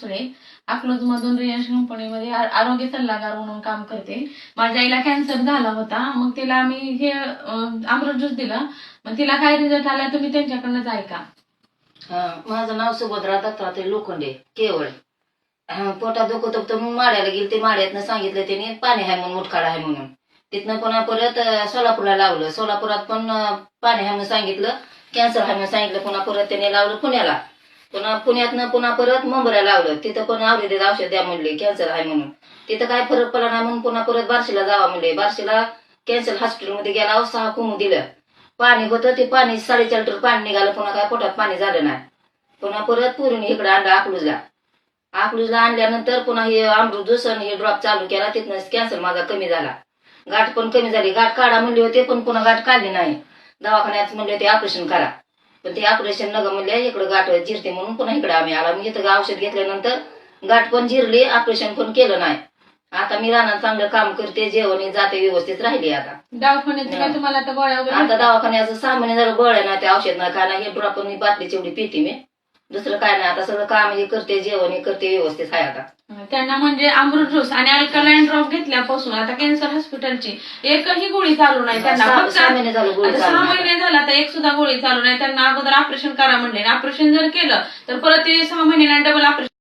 मुसळे, अकलूज मधून रियांश कंपनीमध्ये आरोग्य सल्लागार म्हणून काम करते. माझ्या आईला कॅन्सर झाला होता, मग तिला आम्ही हे अमृत ज्यूस दिलं. मग तिला काय रिझल्ट आला तुम्ही त्यांच्याकडनंच ऐका. माझं नाव सुभद्रा दत्तात्रय लोखंडे केवळ. पोटात दुखत होतं म्हणून माड्याला गेली. ते माड्यातनं सांगितलं त्याने पाणी आहे म्हणून, मुठखाडा आहे म्हणून. तिथनं पुन्हा परत सोलापूरला लावलं. सोलापुरात पण पाणी आहे म्हणून सांगितलं, कॅन्सर आहे म्हणून सांगितलं. पुन्हा परत त्याने लावलं पुण्याला. पुन्हा पुण्यातनं पुन्हा परत मुंबईला लावलं. तिथं पण आयुर्वेदिक औषध द्या म्हणले, कॅन्सर आहे म्हणून. तिथं काय फरक पडला नाही म्हणून पुन्हा परत बार्शीला जावा म्हणले. बार्शीला कॅन्सर हॉस्पिटलमध्ये गेला. 6 कुमू दिलं. पाणी होतं, ते पाणी 4.5 लिटर पाणी निघालं. पुन्हा काय पोटात पाणी झालं नाही. पुन्हा परत पुरून इकडे आणलं अकलूजला. अकलूजला आणल्यानंतर पुन्हा हे अमृत ज्यूस आणि हे ड्रॉप चालू केला. तिथनं कॅन्सर माझा कमी झाला. गाठ पण कमी झाली. गाठ काढा म्हणले होते पण पुन्हा गाठ काढली नाही. दवाखान्यात म्हणले होते ऑपरेशन करा, पण ते ऑपरेशन नग म्हणले इकडे गाठ जिरते म्हणून पुन्हा इकडे आम्ही आला. मग इथं औषध घेतल्यानंतर गाठ पण जिरली, ऑपरेशन पण केलं नाही. आता मी रानात चांगलं काम करते, जेवण जाते व्यवस्थित राहिली. आता दवाखान्यात तुम्हाला आता गोळ्या वगैरे आता दवाखान्याचं 6 महिने झालं गोळ्या नाही, ते औषध नाही काय नाही. हे ड्रॉप मी बाटलीची एवढी पिते मी, दुसरं काय नाही. आता सगळं काम हे करते, जेवण हे करते व्यवस्थित आहे. आता त्यांना म्हणजे अमृत ज्यूस आणि अल्कलाईन ड्रॉप घेतल्यापासून आता कॅन्सर हॉस्पिटलची एकही गोळी चालू नाही त्यांना. 6 महिने झालं गोळी 6 महिने झाला आता एक सुद्धा गोळी चालू नाही त्यांना. अगोदर ऑपरेशन करा म्हणले, ऑपरेशन जर केलं तर परत ते 6 महिन्याला डबल ऑपरेशन